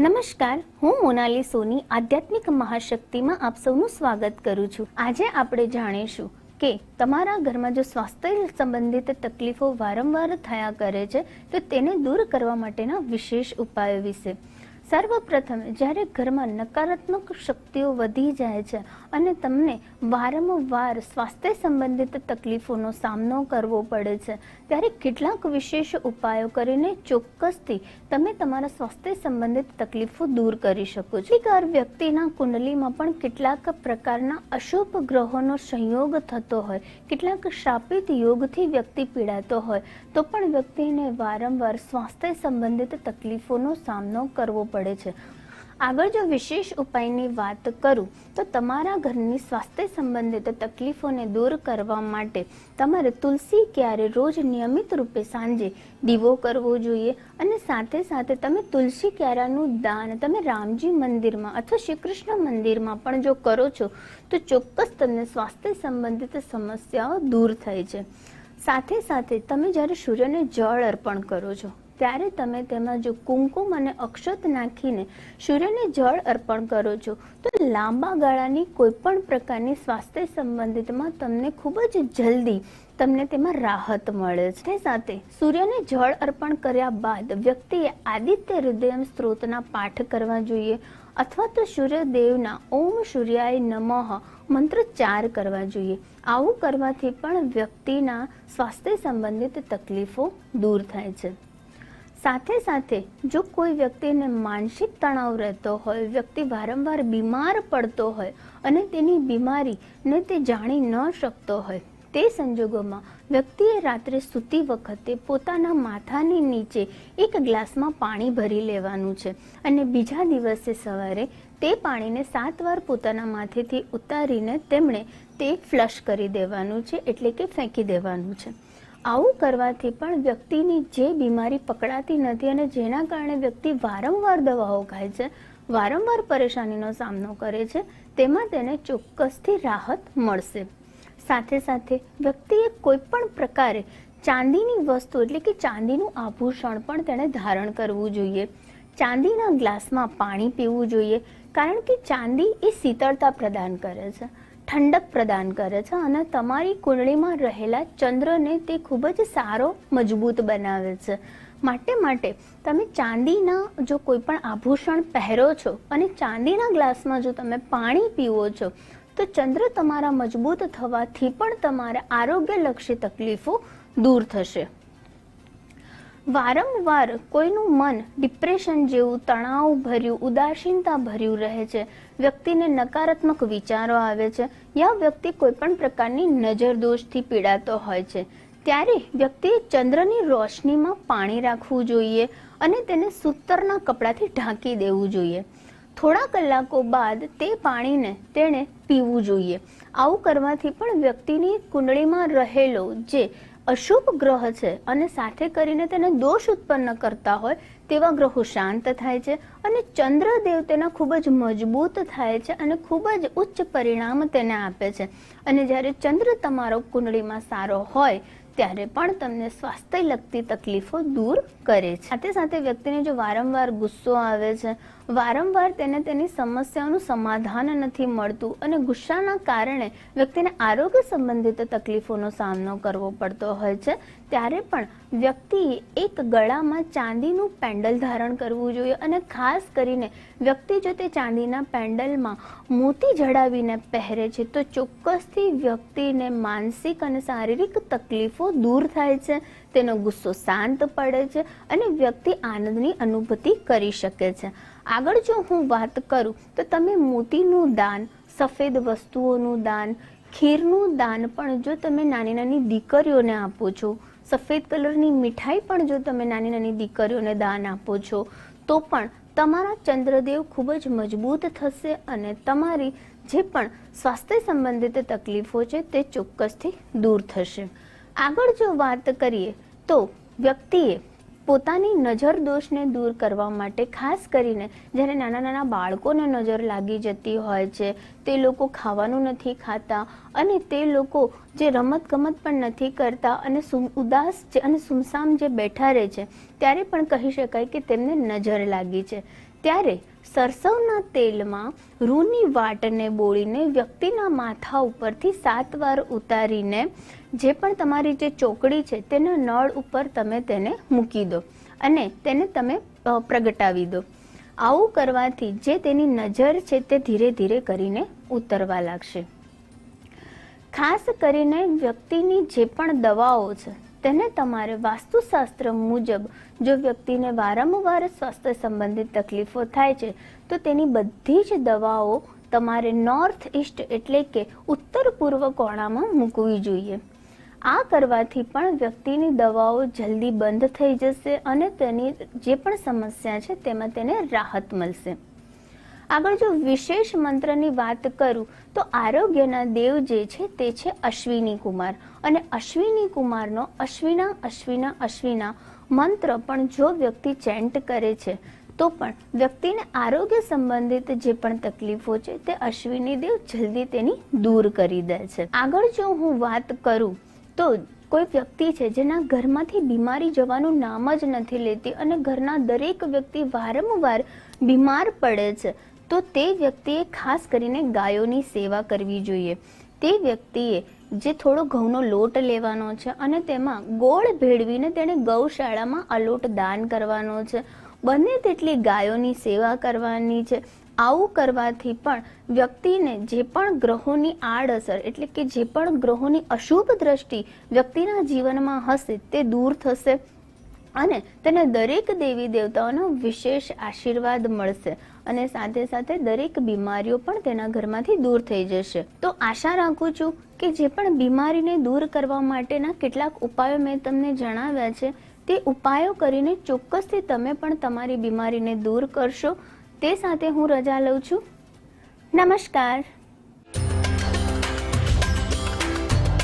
નમસ્કાર, હું મોનાલી સોની આધ્યાત્મિક મહાશક્તિમાં આપ સૌનું સ્વાગત કરું છું। આજે આપણે જાણીશું કે તમારા ઘરમાં જો સ્વાસ્થ્ય સંબંધિત તકલીફો વારંવાર થયા કરે છે તો તેને દૂર કરવા માટેના વિશેષ ઉપાયો વિશે। સર્વપ્રથમ જ્યારે ઘરમાં નકારાત્મક શક્તિઓ વધી જાય છે અને તમને વારંવાર સ્વાસ્થ્ય સંબંધિત તકલીફોનો સામનો કરવો પડે છે ત્યારે કેટલાક વિશેષ ઉપાયો કરીને ચોક્કસથી તમે તમારા સ્વાસ્થ્ય સંબંધિત તકલીફો દૂર કરી શકો છો। કેટલીકવાર વ્યક્તિના કુંડલીમાં પણ કેટલાક પ્રકારના અશુભ ગ્રહોનો સંયોગ થતો હોય, કેટલાક શાપિત યોગથી વ્યક્તિ પીડાતો હોય તો પણ વ્યક્તિને વારંવાર સ્વાસ્થ્ય સંબંધિત તકલીફોનો સામનો કરવો પડે છે। આગળ જો વિશેષ ઉપાયની વાત કરું તો તમારા ઘરની સ્વાસ્થ્ય સંબંધિત તકલીફોને દૂર કરવા માટે તમારે તુલસી ક્યારે રોજ નિયમિત રૂપે સાંજે દીવો કરવો જોઈએ અને સાથે સાથે તમે તુલસી ક્યારાનું દાન તમે રામજી મંદિરમાં અથવા શ્રી કૃષ્ણ મંદિરમાં પણ જો કરો છો તો ચોક્કસ તમને સ્વાસ્થ્ય સંબંધિત સમસ્યાઓ દૂર થાય છે। સાથે સાથે તમે જ્યારે સૂર્યને જળ અર્પણ કરો છો ત્યારે તમે તેમાં જો કુમકુમ અને અક્ષત નાખીને સૂર્યને જળ અર્પણ કરો છો તો લાંબા ગાળાની કોઈ પણ પ્રકારની સ્વાસ્થ્ય સંબંધિતમાં તમને ખૂબ જ જલ્દી તમને તેમાં રાહત મળે છે। સાથે સૂર્યને જળ અર્પણ કર્યા બાદ વ્યક્તિએ આદિત્ય હૃદયમ સ્ત્રોતના પાઠ કરવા જોઈએ અથવા તો સૂર્યદેવના ઓમ સૂર્યાય નમઃ મંત્ર 4 કરવા જોઈએ। આવું કરવાથી પણ વ્યક્તિના સ્વાસ્થ્ય સંબંધિત તકલીફો દૂર થાય છે। સાથે સાથે જો કોઈ વ્યક્તિને માનસિક તણાવ રહેતો હોય, વ્યક્તિ વારંવાર બીમાર પડતો હોય અને તેની બીમારીને તે જાણી ન શકતો હોય તે સંજોગોમાં વ્યક્તિએ રાત્રે સૂતી વખતે પોતાના માથાની નીચે એક ગ્લાસમાં પાણી ભરી લેવાનું છે અને બીજા દિવસે સવારે તે પાણીને 7 વાર પોતાના માથેથી ઉતારીને તેમણે તે ફ્લશ કરી દેવાનું છે, એટલે કે ફેંકી દેવાનું છે। આવું કરવાથી પણ વ્યક્તિની જે બીમારી પકડાતી નથી અને જેના કારણે વ્યક્તિ વારંવાર દવાઓ ખાય છે, વારંવાર પરેશાનીનો સામનો કરે છે, તેમાં તેને ચોક્કસથી રાહત મળશે। સાથે સાથે વ્યક્તિએ કોઈ પણ પ્રકારે ચાંદીની વસ્તુ એટલે કે ચાંદીનું આભૂષણ પણ તેણે ધારણ કરવું જોઈએ। ચાંદીના ગ્લાસમાં પાણી પીવું જોઈએ કારણ કે ચાંદી એ શીતળતા પ્રદાન કરે છે, ઠંડક પ્રદાન કરે છે અને તમારી કુંડળીમાં રહેલા ચંદ્રને તે ખૂબ જ સારો મજબૂત બનાવે છે। માટે તમે ચાંદીના જો કોઈ પણ આભૂષણ પહેરો છો અને ચાંદીના ગ્લાસમાં જો તમે પાણી પીવો છો તો ચંદ્ર તમારા મજબૂત થવાથી પણ તમારા આરોગ્યલક્ષી તકલીફો દૂર થશે। વારંવાર કોઈનું મન ડિપ્રેશન જેવું તણાવ ભર્યું, ઉદાસીનતા ભર્યું રહે છે, વ્યક્તિને નકારાત્મક વિચારો આવે છે યા વ્યક્તિ કોઈ પણ પ્રકારની નજર દોષથી પીડાતો હોય છે ત્યારે વ્યક્તિએ ચંદ્રની રોશનીમાં પાણી રાખવું જોઈએ અને તેને સૂતરના કપડાથી ઢાંકી દેવું જોઈએ। થોડા કલાકો બાદ તે પાણીને તેણે પીવું જોઈએ। આવું કરવાથી પણ વ્યક્તિની કુંડળીમાં રહેલો જે અશુભ ગ્રહ છે અને સાથે કરીને તેને દોષ ઉત્પન્ન કરતા હોય તેવા ગ્રહો શાંત થાય છે અને ચંદ્રદેવ તેના ખૂબ જ મજબૂત થાય છે અને ખૂબ જ ઉચ્ચ પરિણામ તેને આપે છે। અને જ્યારે ચંદ્ર તમારો કુંડળીમાં સારો હોય ત્યારે પણ તમને સ્વાસ્થ્ય લગતી તકલીફો દૂર કરે છે। સાથે સાથે વ્યક્તિને જો વારંવાર ગુસ્સો આવે છે, વારંવાર તેને તેની સમસ્યાઓનું સમાધાન નથી મળતું અને ગુસ્સાના કારણે વ્યક્તિને આરોગ્ય સંબંધિત તકલીફોનો સામનો કરવો પડતો હોય છે ત્યારે પણ વ્યક્તિએ એક ગળામાં ચાંદીનું પેન્ડલ ધારણ કરવું જોઈએ અને ખાસ કરીને વ્યક્તિ જો તે ચાંદીના પેન્ડલમાં મોતી જડાવીને પહેરે છે તો ચોક્કસથી વ્યક્તિને માનસિક અને શારીરિક તકલીફો દૂર થાય છે, તેનો ગુસ્સો શાંત પડે છે અને વ્યક્તિ આનંદની અનુભૂતિ કરી શકે છે। આગળ જો હું વાત કરું તો તમે મોતીનું દાન, સફેદ વસ્તુઓનું દાન, ખીરનું દાન પણ જો તમે નાની નાની દીકરીઓને આપો છો, સફેદ કલરની મીઠાઈ પણ જો તમે નાની નાની દીકરીઓને દાન આપો છો તો પણ તમારા ચંદ્રદેવ ખૂબ જ મજબૂત થશે અને તમારી જે પણ સ્વાસ્થ્ય સંબંધિત તકલીફો છે તે ચોક્કસથી દૂર થશે। આગળ જો વાત કરીએ તો વ્યક્તિએ પોતાની નજર દોષને દૂર કરવા માટે ખાસ કરીને જ્યારે નાના નાના બાળકોને નજર લાગી જતી હોય છે, તે લોકો ખાવાનું નથી ખાતા અને તે લોકો જે રમત ગમત પણ નથી કરતા અને ઉદાસ અને સુમસામ જે બેઠા રહે છે ત્યારે પણ કહી શકાય કે તેમને નજર લાગી છે। ત્યારે સરસવના તેલમાં રૂની વાટને બોળીને વ્યક્તિના માથા ઉપરથી 7 વાર ઉતારીને જે પણ તમારી જે ચોકડી છે તેના નળ ઉપર તમે તેને મૂકી દો અને તેને તમે પ્રગટાવી દો. આવું કરવાથી જે તેની નજર છે તે ધીરે ધીરે કરીને ઉતરવા લાગશે. ખાસ કરીને વ્યક્તિની જે પણ દવાઓ છે તેને તમારે વાસ્તુશાસ્ત્ર મુજબ જો વ્યક્તિને વારંવાર સ્વાસ્થ્ય સંબંધિત તકલીફો થાય છે તો તેની બધી જ દવાઓ તમારે નોર્થ ઈસ્ટ એટલે કે ઉત્તર પૂર્વ કોણામાં મૂકવી જોઈએ. આ કરવાથી પણ વ્યક્તિની દવાઓ જલ્દી બંધ થઈ જશે અને તેની જે પણ સમસ્યા છે તેમાં તેને રાહત મળશે. આગળ જો વિશેષ મંત્રની વાત કરું તો આરોગ્યના દેવ જે છે તે છે અશ્વિની કુમાર અને અશ્વિની કુમારનો અશ્વિના અશ્વિના અશ્વિના મંત્ર પણ જો વ્યક્તિ ચેન્ટ કરે છે તો પણ વ્યક્તિને આરોગ્ય સંબંધિત જે પણ તકલીફો છે તે અશ્વિની દેવ જલ્દી તેની દૂર કરી દે છે. આગળ જો હું વાત કરું તો કોઈ વ્યક્તિ છે જેના ઘરમાંથી બીમારી જવાનું નામ જ નથી લેતી અને ઘરના દરેક વ્યક્તિ વારંવાર બીમાર પડે છે તો તે વ્યક્તિએ ખાસ કરીને ગાયોની સેવા કરવી જોઈએ. તે વ્યક્તિએ જે થોડો ઘઉંનો લોટ લેવાનો છે અને તેમાં ગોળ ભેળવીને તેણે ગૌશાળામાં અલોટ દાન કરવાનો છે. બને તેટલી ગાયોની સેવા કરવાની છે. આવું કરવાથી પણ વ્યક્તિને જે પણ ગ્રહોની આડઅસર એટલે કે જે પણ ગ્રહોની અશુભ દ્રષ્ટિ વ્યક્તિના જીવનમાં હશે તે દૂર થશે અને તેને દરેક દેવી દેવતાઓનો વિશેષ આશીર્વાદ મળશે અને સાથે સાથે દરેક બીમારીઓ પણ તેના ઘરમાંથી દૂર થઈ જશે. તો આશા રાખું છું કે જે પણ બીમારીને દૂર કરવા માટેના કેટલાક ઉપાયો મેં તમને જણાવ્યા છે તે ઉપાયો કરીને ચોક્કસથી તમે પણ તમારી બીમારીને દૂર કરશો. તે સાથે હું રજા લઉં છું. નમસ્કાર.